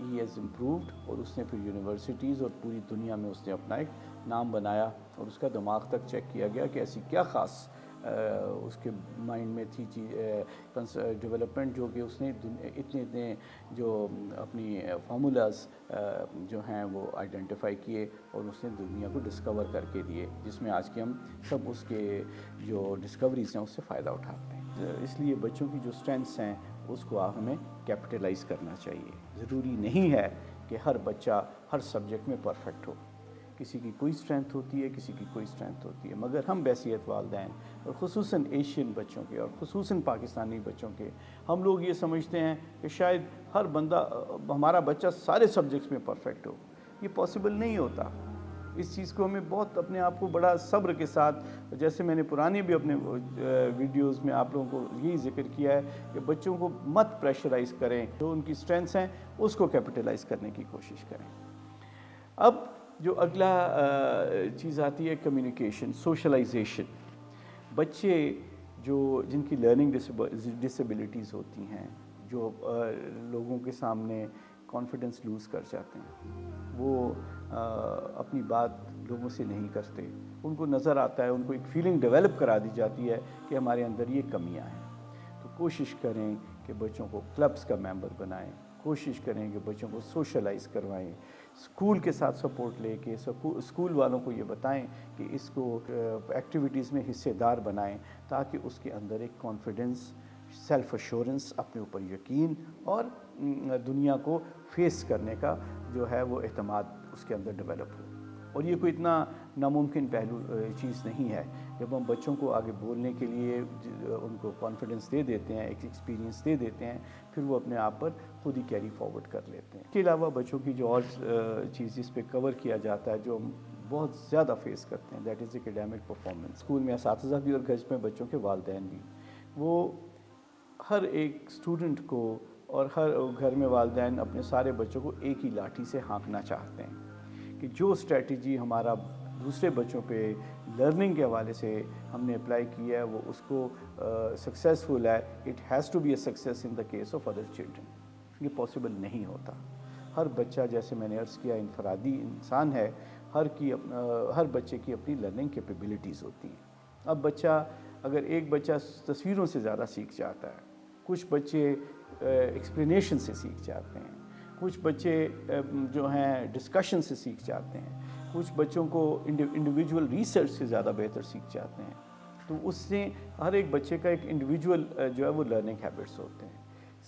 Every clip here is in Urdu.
ہی ہیز امپرووڈ، اور اس نے پھر یونیورسٹیز اور پوری دنیا میں اس نے اپنا ایک نام بنایا، اور اس کا دماغ تک چیک کیا گیا کہ ایسی کیا خاص اس کے مائنڈ میں تھی ڈیولپمنٹ، جو کہ اس نے اتنے جو اپنی فارمولاز جو ہیں وہ آئیڈینٹیفائی کیے اور اس نے دنیا کو ڈسکور کر کے دیے، جس میں آج کے ہم سب اس کے جو ڈسکوریز ہیں اس سے فائدہ اٹھاتے ہیں۔ اس لیے بچوں کی جو اسٹرینتھس ہیں اس کو ہمیں کیپٹلائز کرنا چاہیے۔ ضروری نہیں ہے کہ ہر بچہ ہر سبجیکٹ میں پرفیکٹ ہو، کسی کی کوئی اسٹرینتھ ہوتی ہے، کسی کی کوئی اسٹرینتھ ہوتی ہے، مگر ہم بحیثیت والدین اور خصوصاً ایشین بچوں کے اور خصوصاً پاکستانی بچوں کے، ہم لوگ یہ سمجھتے ہیں کہ شاید ہر بندہ ہمارا بچہ سارے سبجیکٹس میں پرفیکٹ ہو۔ یہ پاسبل نہیں ہوتا۔ اس چیز کو ہمیں بہت اپنے آپ کو بڑا صبر کے ساتھ، جیسے میں نے پرانے بھی اپنے ویڈیوز میں آپ لوگوں کو یہی ذکر کیا ہے کہ بچوں کو مت پریشرائز کریں، جو ان کی اسٹرینتھس ہیں اس کو کیپٹلائز کرنے کی کوشش کریں۔ اب جو اگلا چیز آتی ہے کمیونیکیشن، سوشلائزیشن۔ بچے جن کی لرننگ ڈسیبلٹیز ہوتی ہیں، جو لوگوں کے سامنے کانفیڈنس لوز کر جاتے ہیں، وہ اپنی بات لوگوں سے نہیں کرتے، ان کو نظر آتا ہے، ان کو ایک فیلنگ ڈیولپ کرا دی جاتی ہے کہ ہمارے اندر یہ کمیاں ہیں۔ تو کوشش کریں کہ بچوں کو کلبس کا ممبر بنائیں، کوشش کریں کہ بچوں کو سوشلائز کروائیں، اسکول کے ساتھ سپورٹ لے کے اسکول والوں کو یہ بتائیں کہ اس کو ایکٹیویٹیز میں حصے دار بنائیں، تاکہ اس کے اندر ایک کانفیڈنس، سیلف ایشورنس، اپنے اوپر یقین اور دنیا کو فیس کرنے کا جو ہے وہ اعتماد اس کے اندر ڈیولپ ہو۔ اور یہ کوئی اتنا ناممکن پہلو چیز نہیں ہے۔ جب ہم بچوں کو آگے بولنے کے لیے ان کو کانفیڈنس دے دیتے ہیں، ایک ایکسپیرینس دے دیتے ہیں، پھر وہ اپنے آپ پر خود ہی کیری فارورڈ کر لیتے ہیں۔ اس کے علاوہ بچوں کی جو اور چیز اس پہ کور کیا جاتا ہے، جو ہم بہت زیادہ فیس کرتے ہیں، دیٹ از ایکیڈیمک پرفارمنس۔ اسکول میں اساتذہ بھی اور گھر میں بچوں کے والدین بھی، وہ ہر ایک اسٹوڈنٹ کو اور ہر گھر میں والدین اپنے سارے بچوں کو ایک ہی لاٹھی سے ہانکنا چاہتے ہیں کہ جو اسٹریٹجی ہمارا دوسرے بچوں پہ لرننگ کے حوالے سے ہم نے اپلائی کیا ہے وہ اس کو سکسیزفل ہے، it has to be a success in the case of other children. یہ پاسبل نہیں ہوتا۔ ہر بچہ، جیسے میں نے عرض کیا، انفرادی انسان ہے، ہر بچے کی اپنی لرننگ کیپیبلٹیز ہوتی ہیں۔ اب اگر ایک بچہ تصویروں سے زیادہ سیکھ جاتا ہے، کچھ بچے ایکسپلینیشن سے سیکھ جاتے ہیں، کچھ بچے جو ہیں ڈسکشن سے سیکھ جاتے ہیں، کچھ بچوں کو انڈیویجول ریسرچ سے زیادہ بہتر سیکھ جاتے ہیں، تو اس سے ہر ایک بچے کا ایک انڈیویجول جو ہے وہ لرننگ ہیبٹس ہوتے ہیں۔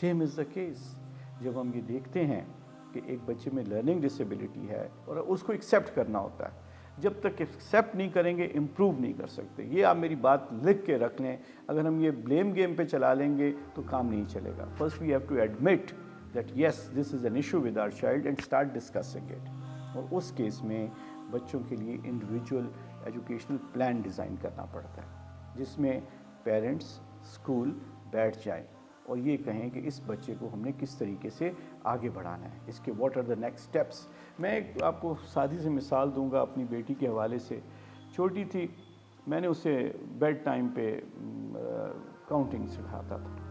سیم از دا کیس جب ہم یہ دیکھتے ہیں کہ ایک بچے میں لرننگ ڈسیبلٹی ہے اور اس کو ایکسیپٹ کرنا ہوتا ہے، جب تک ایکسیپٹ نہیں کریں گے امپروو نہیں کر سکتے۔ یہ آپ میری بات لکھ کے رکھ لیں، اگر ہم یہ بلیم گیم پہ چلا لیں گے تو کام نہیں چلے گا۔ First we have to admit that yes this is an issue with our child and start discussing it. اور اس کیس میں بچوں کے لیے انڈیویجول ایجوکیشنل پلان ڈیزائن کرنا پڑتا ہے، جس میں پیرنٹس، اسکول بیٹھ جائیں اور یہ کہیں کہ اس بچے کو ہم نے کس طریقے سے آگے بڑھانا ہے، اس کے what are the next steps. میں ایک آپ کو سادی سی مثال دوں گا اپنی بیٹی کے حوالے سے۔ چھوٹی تھی، میں نے اسے بیڈ ٹائم پہ کاؤنٹنگ سکھاتا تھا،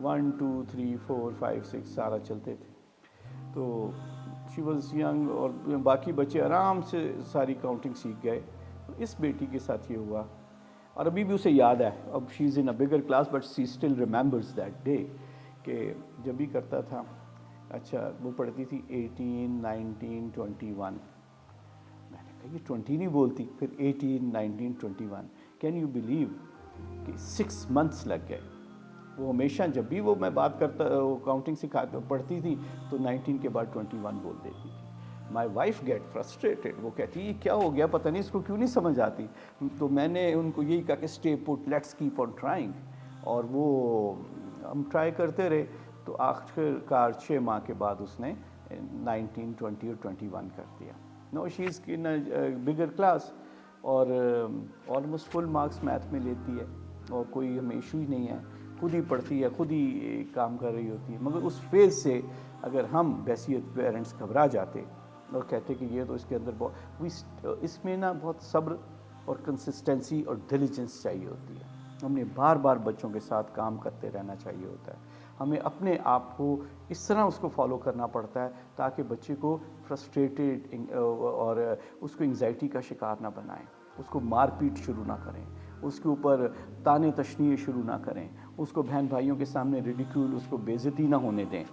1 2 3 4 5 6 سارا چلتے تھے، تو شی واز ینگ اور باقی بچے آرام سے ساری کاؤنٹنگ سیکھ گئے۔ اس بیٹی کے ساتھ یہ ہوا، اور ابھی بھی اسے یاد ہے، اب she is in a bigger class but she still remembers that day, کہ جب بھی کرتا تھا، اچھا وہ پڑھتی تھی 18 19 21، میں نے کہا یہ 20 نہیں بولتی، پھر 18 19 21، کین یو بلیو کہ 6 months لگ گئے۔ وہ ہمیشہ جب بھی وہ میں بات کرتا کاؤنٹنگ سکھاتا پڑھتی تھی تو 19 کے بعد 21 بول دیتی تھی۔ مائی وائف گیٹ فرسٹریٹڈ، وہ کہتی یہ کیا ہو گیا، پتہ نہیں اس کو کیوں نہیں سمجھ آتی۔ تو میں نے ان کو یہی کہا کہ stay put, let's keep on trying, اور وہ ہم ٹرائی کرتے رہے، تو آخر کار 6 ماہ کے بعد اس نے 19 20 اور 21 کر دیا۔ نو شی از ان بگر کلاس، اور آلموسٹ فل مارکس میتھ میں لیتی ہے، اور کوئی ہمیں ایشو ہی نہیں ہے، خود ہی پڑھتی ہے، خود ہی کام کر رہی ہوتی ہے۔ مگر اس فیز سے اگر ہم بحیثیت پیرنٹس گھبرا جاتے اور کہتے کہ یہ تو اس کے اندر اس میں نا بہت صبر اور کنسسٹنسی اور ڈیلیجنس چاہیے ہوتی ہے۔ ہم نے بار بار بچوں کے ساتھ کام کرتے رہنا چاہیے ہوتا ہے. ہمیں اپنے آپ کو اس طرح اس کو فالو کرنا پڑتا ہے تاکہ بچے کو فرسٹریٹڈ اور اس کو انگزائٹی کا شکار نہ بنائیں, اس کو مار پیٹ شروع نہ کریں, اس کے اوپر تانے تشنیع شروع نہ کریں, اس کو بہن بھائیوں کے سامنے ریڈیکیول, اس کو بے عزتی نہ ہونے دیں.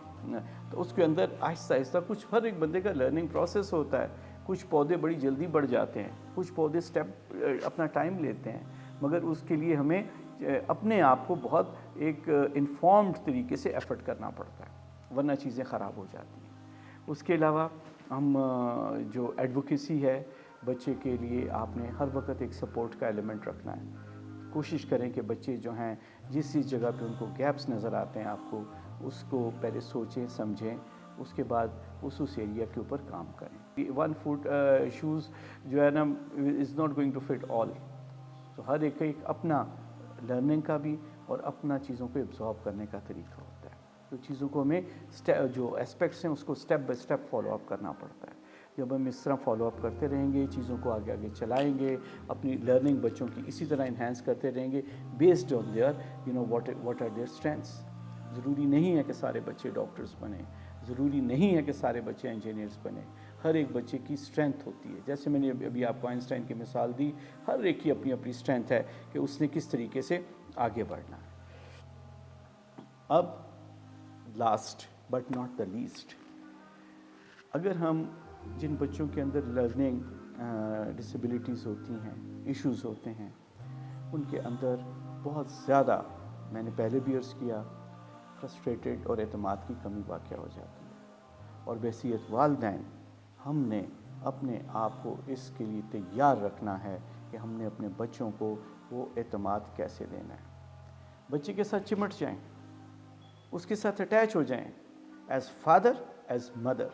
تو اس کے اندر آہستہ آہستہ کچھ ہر ایک بندے کا لرننگ پروسیس ہوتا ہے. کچھ پودے بڑی جلدی بڑھ جاتے ہیں, کچھ پودے سٹیپ اپنا ٹائم لیتے ہیں, مگر اس کے لیے ہمیں اپنے آپ کو بہت ایک انفارمڈ طریقے سے ایفرٹ کرنا پڑتا ہے, ورنہ چیزیں خراب ہو جاتی ہیں. اس کے علاوہ ہم جو ایڈوکیسی ہے بچے کے لیے, آپ نے ہر وقت ایک سپورٹ کا ایلیمنٹ رکھنا ہے. کوشش کریں کہ بچے جو ہیں جس جگہ پہ ان کو گیپس نظر آتے ہیں آپ کو, اس کو پہلے سوچیں سمجھیں, اس کے بعد اس ایریا کے اوپر کام کریں. 1 فٹ شوز جو ہے نا is not going to fit all. تو ہر ایک کا ایک اپنا لرننگ کا بھی اور اپنا چیزوں کو ایبزارب کرنے کا طریقہ ہوتا ہے. تو چیزوں کو ہمیں جو اسپیکٹس ہیں اس کو step by step follow up کرنا پڑتا ہے. جب ہم اس طرح فالو اپ کرتے رہیں گے, چیزوں کو آگے آگے چلائیں گے, اپنی لرننگ بچوں کی اسی طرح انہینس کرتے رہیں گے based on their what are their strengths. ضروری نہیں ہے کہ سارے بچے ڈاکٹرز بنیں, ضروری نہیں ہے کہ سارے بچے انجینئرز بنیں. ہر ایک بچے کی اسٹرینتھ ہوتی ہے. جیسے میں نے ابھی آپ کو آئنسٹائن کی مثال دی, ہر ایک کی اپنی اپنی اسٹرینتھ ہے کہ اس نے کس طریقے سے آگے بڑھنا ہے. اب last but not the least, اگر ہم جن بچوں کے اندر لرننگ ڈسیبلٹیز ہوتی ہیں, ایشوز ہوتے ہیں, ان کے اندر بہت زیادہ, میں نے پہلے بھی عرض کیا, فرسٹریٹڈ اور اعتماد کی کمی واقع ہو جاتی ہے. اور بحیثیت والدین ہم نے اپنے آپ کو اس کے لیے تیار رکھنا ہے کہ ہم نے اپنے بچوں کو وہ اعتماد کیسے دینا ہے. بچے کے ساتھ چمٹ جائیں, اس کے ساتھ اٹیچ ہو جائیں, ایز فادر ایز مدر.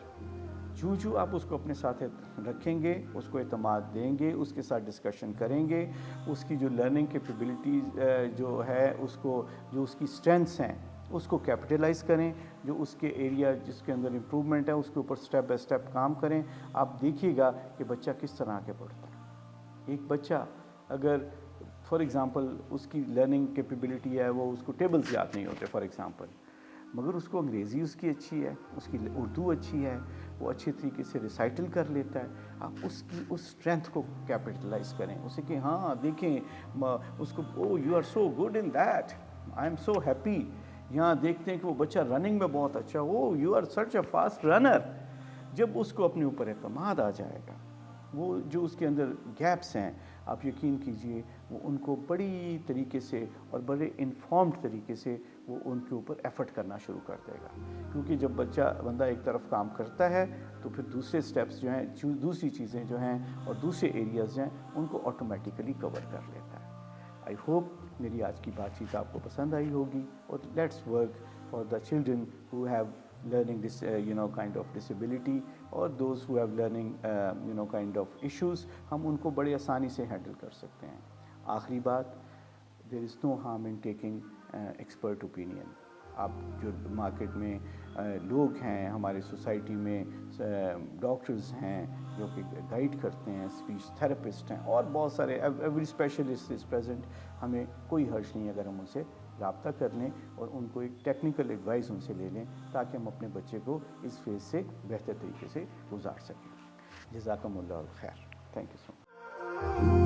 جو آپ اس کو اپنے ساتھ رکھیں گے, اس کو اعتماد دیں گے, اس کے ساتھ ڈسکشن کریں گے, اس کی جو لرننگ کیپیبلٹیز جو ہے, اس کو جو اس کی اسٹرینتھس ہیں اس کو کیپٹلائز کریں, جو اس کے ایریا جس کے اندر امپرومنٹ ہے اس کے اوپر اسٹیپ بائی اسٹیپ کام کریں. آپ دیکھیے گا کہ بچہ کس طرح آگے بڑھتا ہے. ایک بچہ اگر فار ایگزامپل اس کی لرننگ کیپیبلٹی ہے, وہ اس کو ٹیبلز یاد نہیں ہوتے فار ایگزامپل, مگر اس کو انگریزی اس کی اچھی ہے, اس کی اردو اچھی ہے, وہ اچھے طریقے سے ریسائٹل کر لیتا ہے. آپ اس کی اس اسٹرینتھ کو کیپٹلائز کریں, اسے کہ ہاں دیکھیں اس کو, oh you are so good in that, I am so happy. یہاں دیکھتے ہیں کہ وہ بچہ رننگ میں بہت اچھا, oh you are such a fast runner. جب اس کو اپنے اوپر اعتماد آ جائے گا, وہ جو اس کے اندر گیپس ہیں آپ یقین کیجئے وہ ان کو بڑی طریقے سے اور بڑے انفارمڈ طریقے سے وہ ان کے اوپر ایفرٹ کرنا شروع کر دے گا. کیونکہ جب بندہ ایک طرف کام کرتا ہے تو پھر دوسرے سٹیپس جو ہیں, دوسری چیزیں جو ہیں اور دوسرے ایریاز جو ہیں ان کو آٹومیٹیکلی کور کر لیتا ہے. آئی ہوپ میری آج کی بات چیت آپ کو پسند آئی ہوگی, اور let's work for the children who have learning this kind of disability or those who have learning kind of issues, ہم ان کو بڑی آسانی سے ہینڈل کر سکتے ہیں. آخری بات, there is no harm in taking expert opinion. آپ جو مارکیٹ میں لوگ ہیں, ہمارے سوسائٹی میں ڈاکٹرز ہیں جو کہ گائیڈ کرتے ہیں, اسپیچ تھراپسٹ ہیں, اور بہت سارے ایوری اسپیشلسٹ از پریزنٹ. ہمیں کوئی حرج نہیں اگر ہم ان سے رابطہ کر لیں اور ان کو ایک ٹیکنیکل ایڈوائز ان سے لے لیں تاکہ ہم اپنے بچے کو اس فیز سے بہتر طریقے سے گزار سکیں. جزاکم اللہ خیر. Thank you so much.